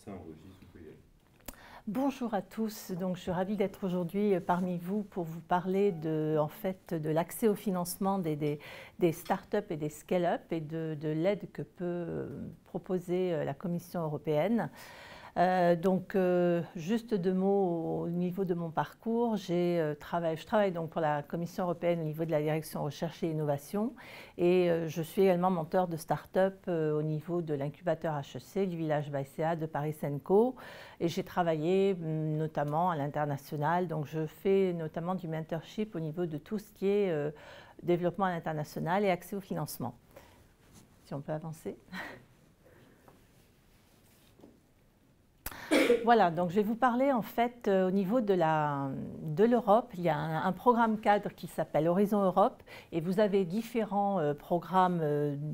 Ça enregistre, on peut y aller. Bonjour à tous, donc je suis ravie d'être aujourd'hui parmi vous pour vous parler en fait, de l'accès au financement des startups et des scale-up et de l'aide que peut proposer la Commission européenne. Juste 2 mots au niveau de mon parcours. Je travaille donc pour la Commission européenne au niveau de la direction recherche et innovation et je suis également mentor de start-up au niveau de l'incubateur HEC du village Baïséa de Paris Senco et j'ai travaillé notamment à l'international. Donc je fais notamment du mentorship au niveau de tout ce qui est développement à l'international et accès au financement. Si on peut avancer. Voilà, donc je vais vous parler en fait au niveau de l'Europe. Il y a un programme cadre qui s'appelle Horizon Europe et vous avez différents programmes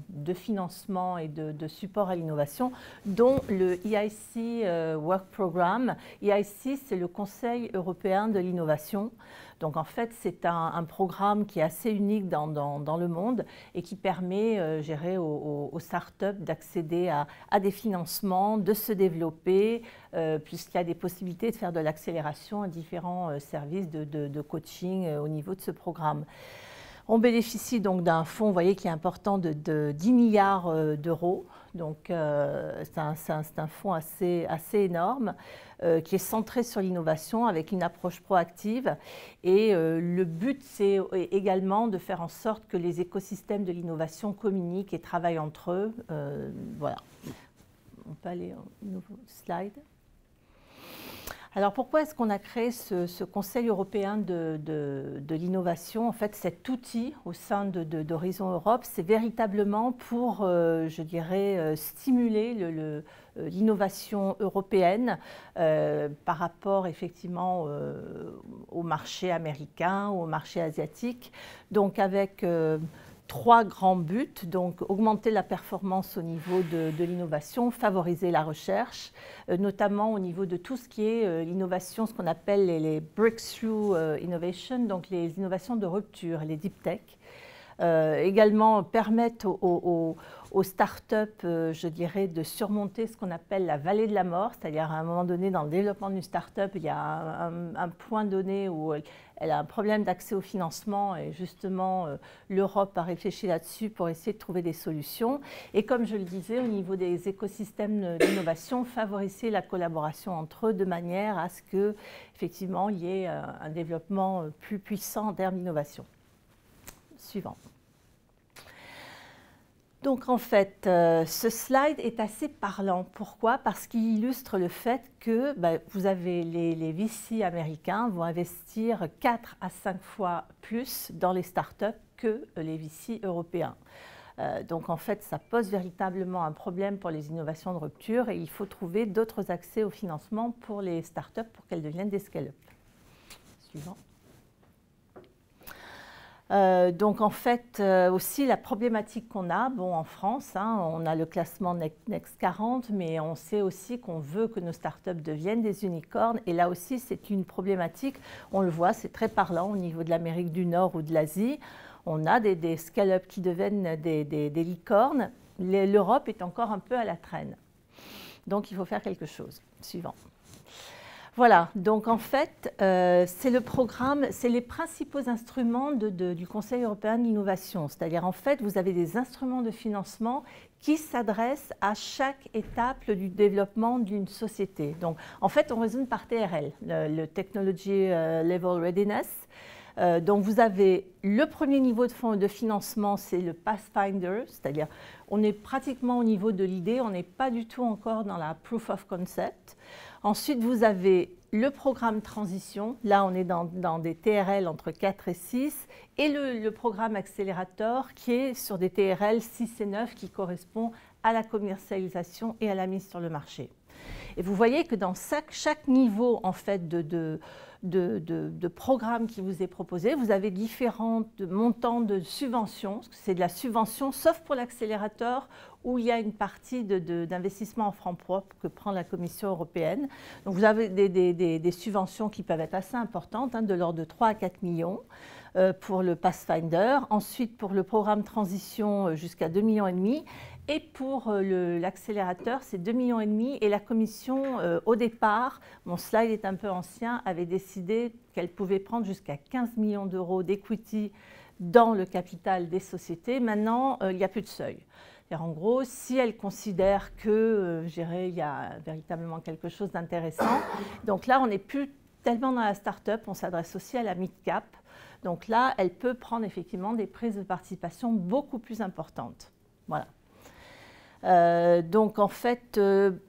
de financement et de support à l'innovation, dont le EIC Work Programme. EIC, c'est le Conseil européen de l'innovation. Donc en fait, c'est un programme qui est assez unique dans le monde et qui permet aux startups d'accéder à des financements, de se développer, puisqu'il y a des possibilités de faire de l'accélération à différents services de coaching au niveau de ce programme. On bénéficie donc d'un fonds, vous voyez, qui est important de 10 milliards d'euros. Donc c'est un fonds assez énorme qui est centré sur l'innovation avec une approche proactive. Et le but, c'est également de faire en sorte que les écosystèmes de l'innovation communiquent et travaillent entre eux. Voilà. On peut aller au nouveau slide. Alors pourquoi est-ce qu'on a créé ce Conseil européen de l'innovation? En fait, cet outil au sein d'Horizon Europe, c'est véritablement pour, je dirais, stimuler l'innovation européenne par rapport effectivement au marché américain ou au marché asiatique. Donc avec 3 grands buts, donc augmenter la performance au niveau de l'innovation, favoriser la recherche, notamment au niveau de tout ce qui est l'innovation, ce qu'on appelle les breakthrough innovation, donc les innovations de rupture, les deep tech. Également permettre aux startups, je dirais, de surmonter ce qu'on appelle la vallée de la mort, c'est-à-dire à un moment donné dans le développement d'une startup, il y a un point donné où elle a un problème d'accès au financement et justement l'Europe a réfléchi là-dessus pour essayer de trouver des solutions. Et comme je le disais, au niveau des écosystèmes d'innovation, favoriser la collaboration entre eux de manière à ce qu'effectivement il y ait un développement plus puissant en termes d'innovation. Suivant. Donc en fait, ce slide est assez parlant. Pourquoi? Parce qu'il illustre le fait que vous avez les VC américains vont investir 4 à 5 fois plus dans les startups que les VC européens. Donc en fait, ça pose véritablement un problème pour les innovations de rupture et il faut trouver d'autres accès au financement pour les startups pour qu'elles deviennent des scale-up. Suivant. Donc en fait, aussi la problématique qu'on a, bon en France, on a le classement Next 40, mais on sait aussi qu'on veut que nos startups deviennent des unicornes. Et là aussi, c'est une problématique, on le voit, c'est très parlant au niveau de l'Amérique du Nord ou de l'Asie. On a des scale-up qui deviennent des licornes. L'Europe est encore un peu à la traîne. Donc il faut faire quelque chose. Suivant. Voilà, donc en fait, c'est le programme, c'est les principaux instruments du Conseil européen de l'innovation. C'est-à-dire, en fait, vous avez des instruments de financement qui s'adressent à chaque étape du développement d'une société. Donc, en fait, on raisonne par TRL, le Technology Level Readiness. Donc, vous avez le premier niveau de financement, c'est le Pathfinder, c'est-à-dire, on est pratiquement au niveau de l'idée, on n'est pas du tout encore dans la Proof of Concept. Ensuite, vous avez le programme transition. Là, on est dans des TRL entre 4 et 6. Et le programme accélérateur qui est sur des TRL 6 et 9 qui correspond à la commercialisation et à la mise sur le marché. Et vous voyez que dans chaque niveau en fait, de de programme qui vous est proposé. Vous avez différents montants de subventions. C'est de la subvention, sauf pour l'accélérateur où il y a une partie d'investissement en francs propres que prend la Commission européenne. Donc vous avez des subventions qui peuvent être assez importantes, hein, de l'ordre de 3 à 4 millions pour le Pathfinder. Ensuite, pour le programme Transition, jusqu'à 2,5 millions. Et pour l'accélérateur, c'est 2,5 millions. Et la Commission, au départ, mon slide est un peu ancien, avait décidé qu'elle pouvait prendre jusqu'à 15 millions d'euros d'equity dans le capital des sociétés. Maintenant, il n'y a plus de seuil. En gros, si elle considère que, je dirais, il y a véritablement quelque chose d'intéressant, donc là, on n'est plus tellement dans la start-up, on s'adresse aussi à la mid-cap. Donc là, elle peut prendre effectivement des prises de participation beaucoup plus importantes. Voilà. Donc en fait,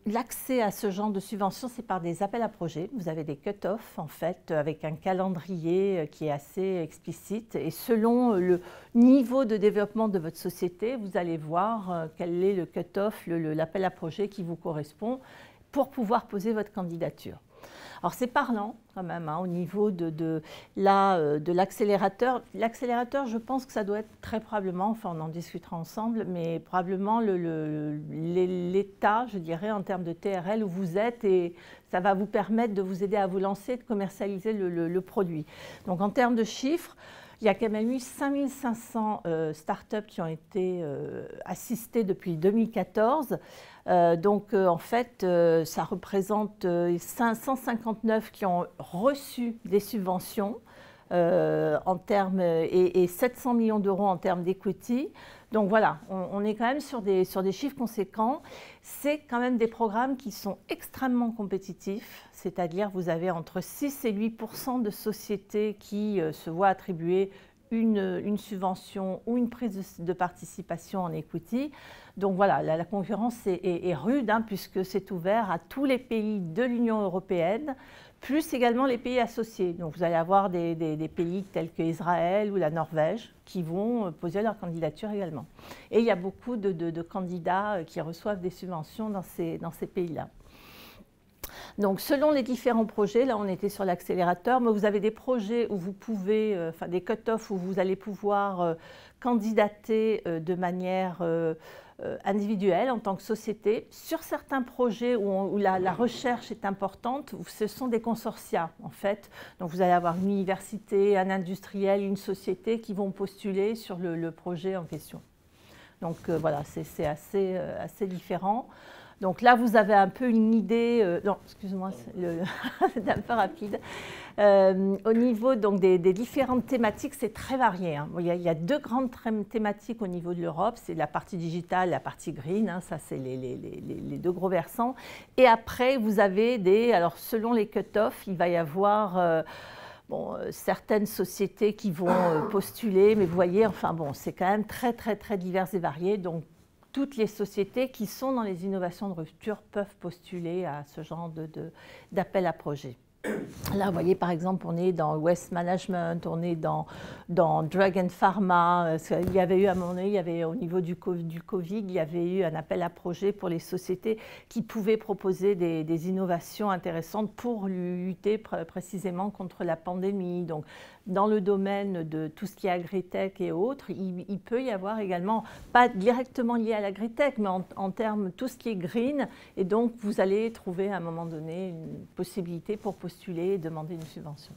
l'accès à ce genre de subventions, c'est par des appels à projets. Vous avez des cut-offs en fait, avec un calendrier qui est assez explicite. Et selon le niveau de développement de votre société, vous allez voir quel est le cut-off, l'appel à projet qui vous correspond pour pouvoir poser votre candidature. Alors c'est parlant quand même, hein, au niveau de l'accélérateur. L'accélérateur, je pense que ça doit être très probablement, enfin on en discutera ensemble, mais probablement l'état, je dirais, en termes de TRL où vous êtes, et ça va vous permettre de vous aider à vous lancer, de commercialiser le produit. Donc en termes de chiffres, il y a quand même eu 5500 startups qui ont été assistées depuis 2014. En fait, ça représente 559 qui ont reçu des subventions en termes, et 700 millions d'euros en termes d'equity. Donc voilà, on est quand même sur des chiffres conséquents. C'est quand même des programmes qui sont extrêmement compétitifs, c'est-à-dire vous avez entre 6 et 8% de sociétés qui se voient attribuer une subvention ou une prise de participation en equity. Donc voilà, la concurrence est rude, hein, puisque c'est ouvert à tous les pays de l'Union européenne, plus également les pays associés. Donc vous allez avoir des pays tels que Israël ou la Norvège qui vont poser leur candidature également. Et il y a beaucoup de candidats qui reçoivent des subventions dans ces pays-là. Donc, selon les différents projets, là on était sur l'accélérateur, mais vous avez des projets où vous pouvez, enfin des cut-offs où vous allez pouvoir candidater de manière individuelle en tant que société. Sur certains projets où la recherche est importante, ce sont des consortia en fait. Donc, vous allez avoir une université, un industriel, une société qui vont postuler sur le projet en question. Donc, voilà, c'est assez différent. Donc là, vous avez un peu une idée, non, excuse-moi, c'est un peu rapide. Au niveau donc, des différentes thématiques, c'est très varié, hein. Il y a deux grandes thématiques au niveau de l'Europe, c'est la partie digitale, la partie green, hein, ça c'est les deux gros versants. Et après, vous avez alors selon les cut-offs, il va y avoir certaines sociétés qui vont postuler, mais vous voyez, enfin bon, c'est quand même très divers et varié. Donc, toutes les sociétés qui sont dans les innovations de rupture peuvent postuler à ce genre d'appel à projet. Là, vous voyez, par exemple, on est dans Waste Management, on est dans Drug and Pharma. Il y avait eu, à un moment donné, au niveau du Covid, il y avait eu un appel à projet pour les sociétés qui pouvaient proposer des innovations intéressantes pour lutter précisément contre la pandémie. Donc, dans le domaine de tout ce qui est agritech et autres, il peut y avoir également, pas directement lié à l'agritech, mais en termes tout ce qui est green. Et donc, vous allez trouver à un moment donné une possibilité pour postuler et demander une subvention.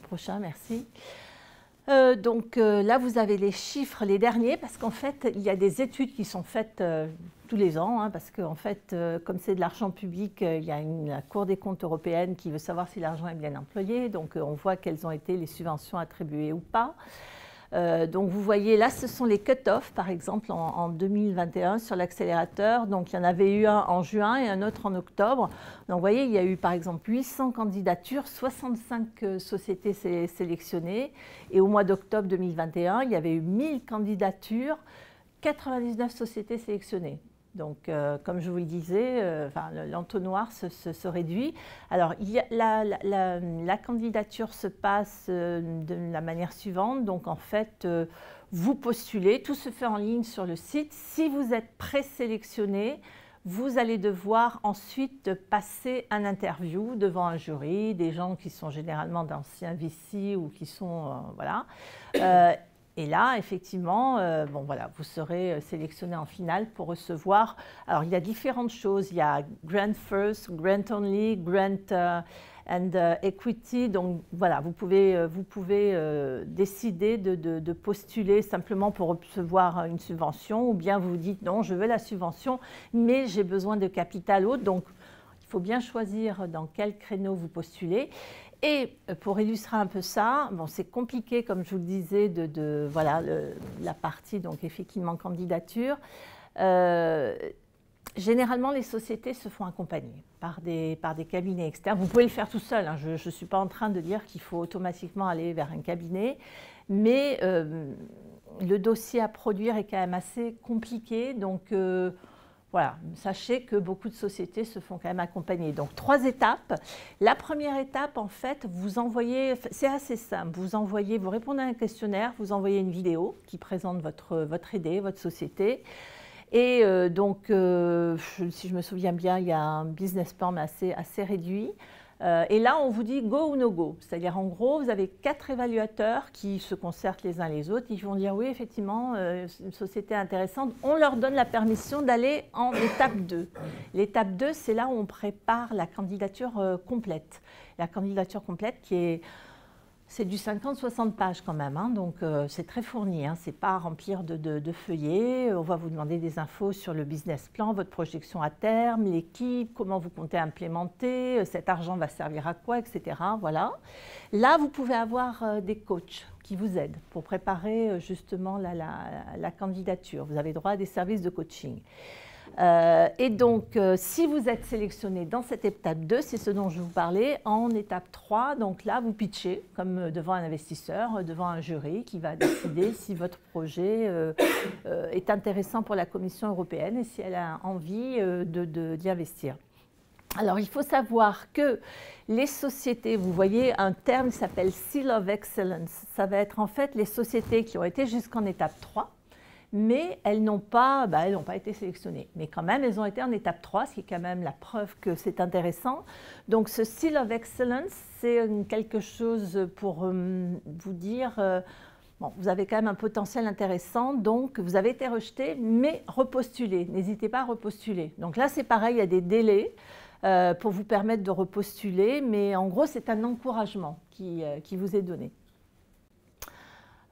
Prochain, merci. Là, vous avez les chiffres, les derniers, parce qu'en fait, il y a des études qui sont faites tous les ans, hein, parce qu'en fait, comme c'est de l'argent public, il y a la Cour des comptes européenne qui veut savoir si l'argent est bien employé, donc on voit quelles ont été les subventions attribuées ou pas. Donc vous voyez, là, ce sont les cut-offs, par exemple, en 2021 sur l'accélérateur. Donc il y en avait eu un en juin et un autre en octobre. Donc vous voyez, il y a eu par exemple 800 candidatures, 65 sociétés sélectionnées. Et au mois d'octobre 2021, il y avait eu 1000 candidatures, 99 sociétés sélectionnées. Donc, comme je vous le disais, l'entonnoir se réduit. Alors, la candidature se passe de la manière suivante. Donc, en fait, vous postulez, tout se fait en ligne sur le site. Si vous êtes présélectionné, vous allez devoir ensuite passer un interview devant un jury, des gens qui sont généralement d'anciens VC ou qui sont, voilà. Et là, effectivement, bon, voilà, vous serez sélectionné en finale pour recevoir. Alors, il y a différentes choses. Il y a Grant First, Grant Only, Grant and Equity. Donc, voilà, vous pouvez décider de postuler simplement pour recevoir une subvention, ou bien vous vous dites non, je veux la subvention, mais j'ai besoin de capital autre. Donc, il faut bien choisir dans quel créneau vous postulez. Et pour illustrer un peu ça, bon, c'est compliqué, comme je vous le disais, voilà, la partie, donc effectivement, candidature. Généralement, les sociétés se font accompagner par des cabinets externes. Vous pouvez le faire tout seul, hein. Je ne suis pas en train de dire qu'il faut automatiquement aller vers un cabinet, mais le dossier à produire est quand même assez compliqué. Donc, voilà, sachez que beaucoup de sociétés se font quand même accompagner. Donc, 3 étapes. La première étape, en fait, vous envoyez, c'est assez simple, vous répondez à un questionnaire, vous envoyez une vidéo qui présente votre idée, votre société. Et donc, si je me souviens bien, il y a un business plan assez réduit. Et là, on vous dit go ou no go. C'est-à-dire, en gros, vous avez 4 évaluateurs qui se concertent les uns les autres. Ils vont dire oui, effectivement, c'est une société intéressante. On leur donne la permission d'aller en étape 2. L'étape 2, c'est là où on prépare la candidature complète. La candidature complète qui est... C'est du 50-60 pages quand même, hein, donc c'est très fourni, hein, ce n'est pas à remplir de feuillets. On va vous demander des infos sur le business plan, votre projection à terme, l'équipe, comment vous comptez implémenter, cet argent va servir à quoi, etc. Voilà. Là, vous pouvez avoir des coachs qui vous aident pour préparer justement la candidature. Vous avez droit à des services de coaching. Et donc, si vous êtes sélectionné dans cette étape 2, c'est ce dont je vous parlais, en étape 3, donc là, vous pitchez comme devant un investisseur, devant un jury qui va décider si votre projet est intéressant pour la Commission européenne et si elle a envie d'y investir. Alors, il faut savoir que les sociétés, vous voyez un terme qui s'appelle Seal of Excellence. Ça va être en fait les sociétés qui ont été jusqu'en étape 3. Mais elles n'ont pas été sélectionnées. Mais quand même, elles ont été en étape 3, ce qui est quand même la preuve que c'est intéressant. Donc, ce Seal of Excellence, c'est quelque chose pour vous dire, bon, vous avez quand même un potentiel intéressant, donc vous avez été rejeté, mais repostulez. N'hésitez pas à repostuler. Donc là, c'est pareil, il y a des délais pour vous permettre de repostuler, mais en gros, c'est un encouragement qui vous est donné.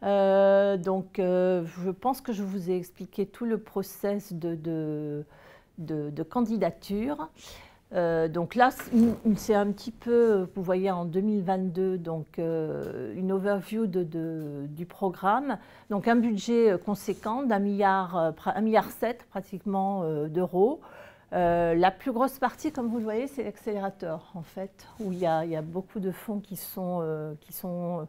Je pense que je vous ai expliqué tout le process de candidature. Donc là, c'est un petit peu, vous voyez, en 2022, donc une overview du programme. Donc un budget conséquent d'1,7 milliard pratiquement d'euros. La plus grosse partie, comme vous le voyez, c'est l'accélérateur, en fait, où il y a beaucoup de fonds qui sont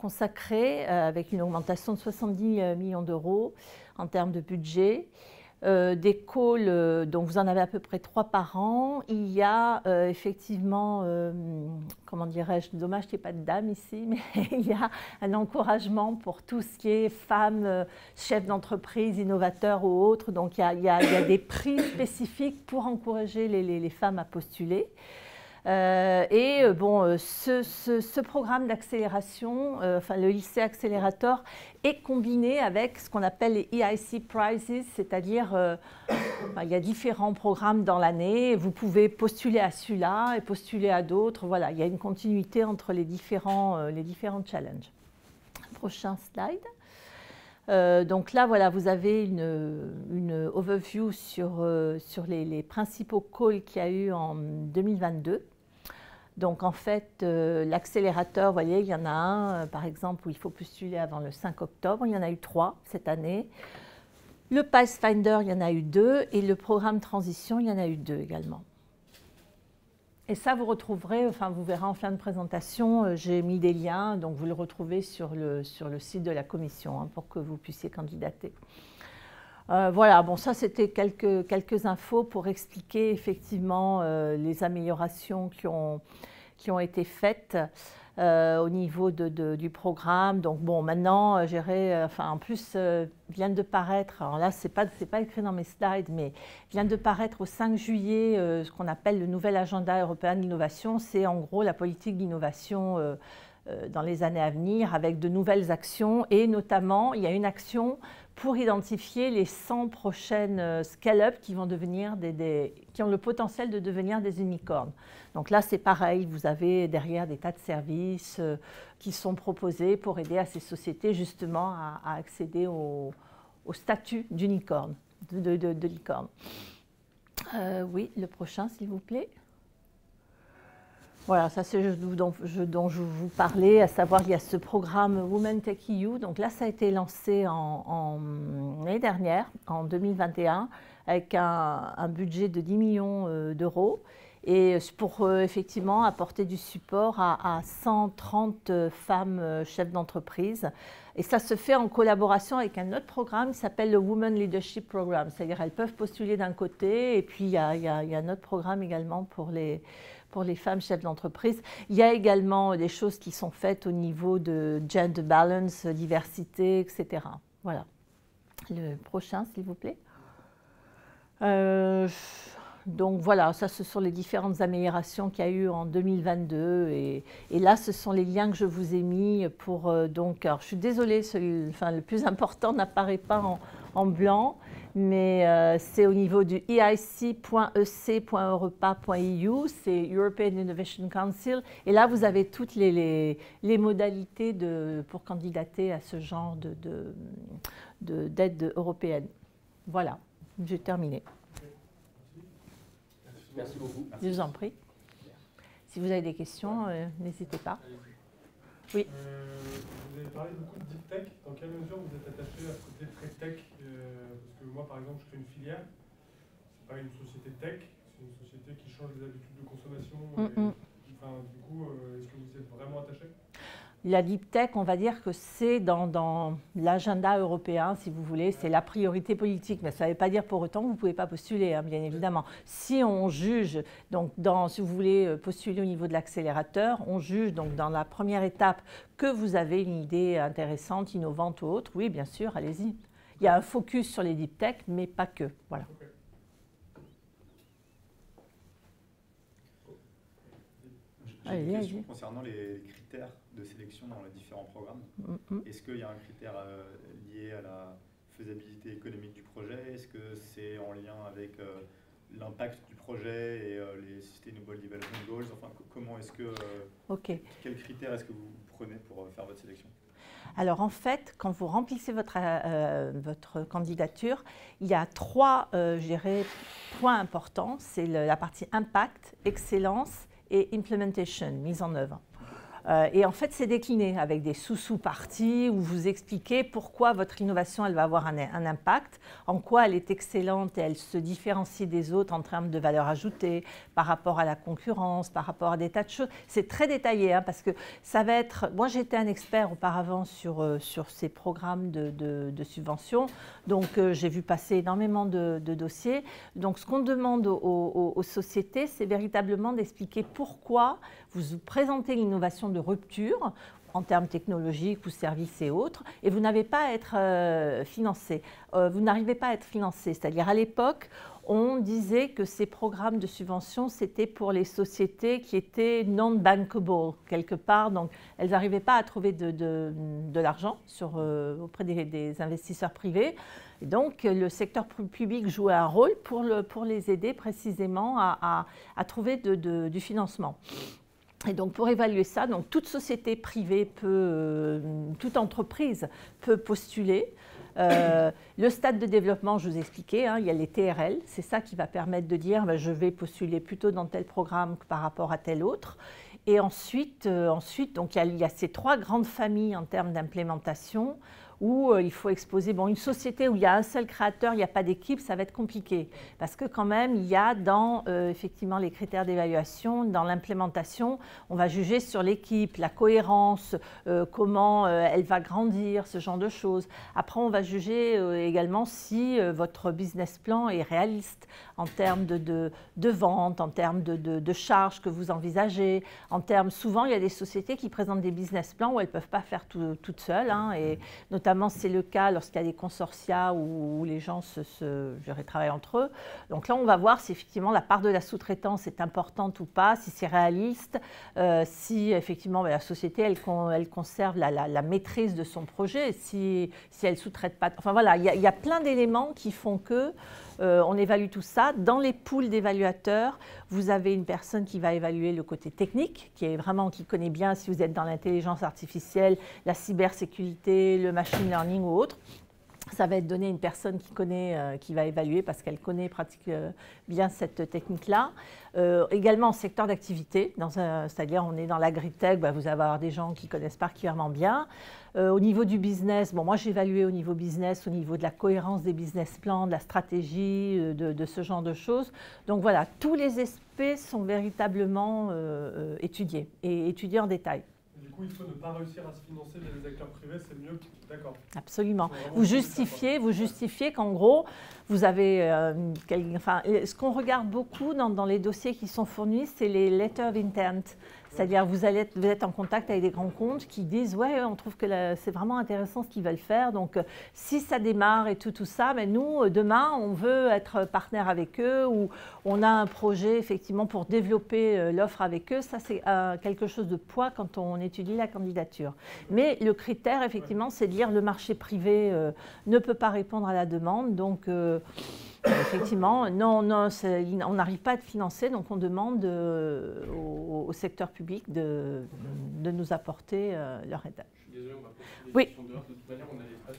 consacré avec une augmentation de 70 millions d'euros en termes de budget. Des calls, donc vous en avez à peu près 3 par an. Il y a effectivement, comment dirais-je, dommage qu'il n'y ait pas de dames ici, mais il y a un encouragement pour tout ce qui est femmes, chefs d'entreprise, innovateurs ou autres. Donc il y a des prix spécifiques pour encourager les femmes à postuler. Ce programme d'accélération, enfin le IC Accelerator, est combiné avec ce qu'on appelle les EIC Prizes, c'est-à-dire il y a différents programmes dans l'année. Vous pouvez postuler à celui-là et postuler à d'autres. Voilà, il y a une continuité entre les différents challenges. Prochain slide. Donc là, voilà, vous avez une overview sur les principaux calls qu'il y a eu en 2022. Donc en fait, l'accélérateur, vous voyez, il y en a un, par exemple, où il faut postuler avant le 5 octobre. Il y en a eu 3 cette année. Le Pathfinder, il y en a eu 2. Et le programme Transition, il y en a eu 2 également. Et ça, vous retrouverez, enfin vous verrez en fin de présentation, j'ai mis des liens, donc vous le retrouvez sur le site de la commission, hein, pour que vous puissiez candidater. Voilà, bon ça c'était quelques infos pour expliquer effectivement les améliorations qui ont été faites. au niveau du programme. Donc bon, maintenant, en plus, vient de paraître, alors là, c'est pas écrit dans mes slides, mais vient de paraître au 5 juillet ce qu'on appelle le nouvel agenda européen de l'innovation. C'est en gros la politique d'innovation dans les années à venir avec de nouvelles actions et notamment, il y a une action pour identifier les 100 prochaines scale-up qui vont devenir qui ont le potentiel de devenir des unicornes. Donc là, c'est pareil, vous avez derrière des tas de services qui sont proposés pour aider à ces sociétés justement à accéder au statut d'unicorne, de licorne. Oui, le prochain, s'il vous plaît. Voilà, ça c'est dont je vous parlais, à savoir il y a ce programme Women Tech EU. Donc là, ça a été lancé en l'année dernière, en 2021, avec un budget de 10 millions d'euros. Et pour effectivement apporter du support à 130 femmes chefs d'entreprise. Et ça se fait en collaboration avec un autre programme qui s'appelle le Women Leadership Program. C'est-à-dire qu'elles peuvent postuler d'un côté et puis il y a un autre programme également pour les femmes chefs d'entreprise. Il y a également des choses qui sont faites au niveau de gender balance, diversité, etc. Voilà. Le prochain, s'il vous plaît. Donc voilà, ça ce sont les différentes améliorations qu'il y a eu en 2022 et là ce sont les liens que je vous ai mis pour donc, alors je suis désolée, le plus important n'apparaît pas en blanc, mais c'est au niveau du eic.ec.europa.eu, c'est European Innovation Council, et là vous avez toutes les modalités pour candidater à ce genre d'aide européenne. Voilà, j'ai terminé. Merci beaucoup. Je vous en prie. Si vous avez des questions, n'hésitez pas. Oui. Vous avez parlé beaucoup de deep tech. Dans quelle mesure vous êtes attaché à ce côté très tech parce que moi, par exemple, je fais une filiale. C'est pas une société tech, c'est une société qui change les habitudes de consommation. Du coup, est-ce que vous êtes vraiment attaché ? La deep tech, on va dire que c'est dans l'agenda européen, si vous voulez, c'est la priorité politique. Mais ça ne veut pas dire pour autant que vous ne pouvez pas postuler, hein, bien évidemment. Si on juge, donc si vous voulez postuler au niveau de l'accélérateur, on juge donc dans la première étape que vous avez une idée intéressante, innovante ou autre, oui, bien sûr, allez-y. Il y a un focus sur les deep tech, mais pas que. Voilà. J'ai une question concernant les critères de sélection dans les différents programmes. Est-ce qu'il y a un critère lié à la faisabilité économique du projet? Est-ce que c'est en lien avec l'impact du projet et les Sustainable Development Goals? Enfin, comment est-ce que... Quels critères est-ce que vous prenez pour faire votre sélection? Alors en fait, quand vous remplissez votre candidature, il y a trois points importants. C'est la partie impact, excellence et implementation, mise en œuvre. Et en fait, c'est décliné avec des sous-parties où vous expliquez pourquoi votre innovation elle va avoir un impact, en quoi elle est excellente et elle se différencie des autres en termes de valeur ajoutée, par rapport à la concurrence, par rapport à des tas de choses. C'est très détaillé hein, parce que ça va être... Moi, j'étais un expert auparavant sur ces programmes de subventions, donc j'ai vu passer énormément de dossiers. Donc, ce qu'on demande aux sociétés, c'est véritablement d'expliquer pourquoi vous présentez l'innovation de rupture en termes technologiques ou services et autres, et vous n'avez pas à être financé. Vous n'arrivez pas à être financé. C'est-à-dire, à l'époque, on disait que ces programmes de subvention, c'était pour les sociétés qui étaient non-bankable, quelque part. Donc, elles n'arrivaient pas à trouver de l'argent auprès des investisseurs privés. Et donc, le secteur public jouait un rôle pour les aider précisément à trouver du financement. Et donc, pour évaluer ça, donc, toute société privée toute entreprise peut postuler. Le stade de développement, je vous ai expliqué, hein, il y a les TRL, c'est ça qui va permettre de dire je vais postuler plutôt dans tel programme que par rapport à tel autre. Et ensuite donc, il y a ces trois grandes familles en termes d'implémentation où il faut exposer, bon, une société où il y a un seul créateur, il n'y a pas d'équipe, ça va être compliqué. Parce que quand même, il y a dans effectivement les critères d'évaluation, dans l'implémentation, on va juger sur l'équipe, la cohérence, comment elle va grandir, ce genre de choses. Après, on va juger également si votre business plan est réaliste en termes de vente, en termes de charges que vous envisagez, en termes, souvent, il y a des sociétés qui présentent des business plans où elles ne peuvent pas faire toutes seules, hein, et notamment c'est le cas lorsqu'il y a des consortia où les gens travaillent entre eux. Donc là, on va voir si effectivement la part de la sous-traitance est importante ou pas, si c'est réaliste, si effectivement la société elle conserve la maîtrise de son projet, si elle ne sous-traite pas. Enfin voilà, il y a plein d'éléments qui font que on évalue tout ça. Dans les pools d'évaluateurs, vous avez une personne qui va évaluer le côté technique, qui connaît bien, si vous êtes dans l'intelligence artificielle, la cybersécurité, le machine learning ou autre. Ça va être donné à une personne qui va évaluer parce qu'elle connaît bien cette technique-là. Également en secteur d'activité, c'est-à-dire on est dans l'agritech, vous allez avoir des gens qui connaissent particulièrement bien. Au niveau du business, bon, moi j'ai évalué au niveau business, au niveau de la cohérence des business plans, de la stratégie, de ce genre de choses. Donc voilà, tous les aspects sont véritablement étudiés et étudiés en détail. Du coup, il faut ne pas réussir à se financer via des acteurs privés, c'est mieux, d'accord. Absolument. Vous justifiez qu'en gros, vous avez... ce qu'on regarde beaucoup dans les dossiers qui sont fournis, c'est les letters of intent. C'est-à-dire vous êtes en contact avec des grands comptes qui disent « ouais, on trouve que c'est vraiment intéressant ce qu'ils veulent faire, donc si ça démarre et tout ça, mais nous, demain, on veut être partenaire avec eux ou on a un projet effectivement pour développer l'offre avec eux ». Ça, c'est quelque chose de poids quand on étudie la candidature. Mais le critère, effectivement, c'est de dire le marché privé ne peut pas répondre à la demande, donc... effectivement, non, on n'arrive pas à être financé, donc on demande au secteur public de nous apporter leur aide. Je suis désolé, on va poursuivre les questions dehors. De toute manière, on a les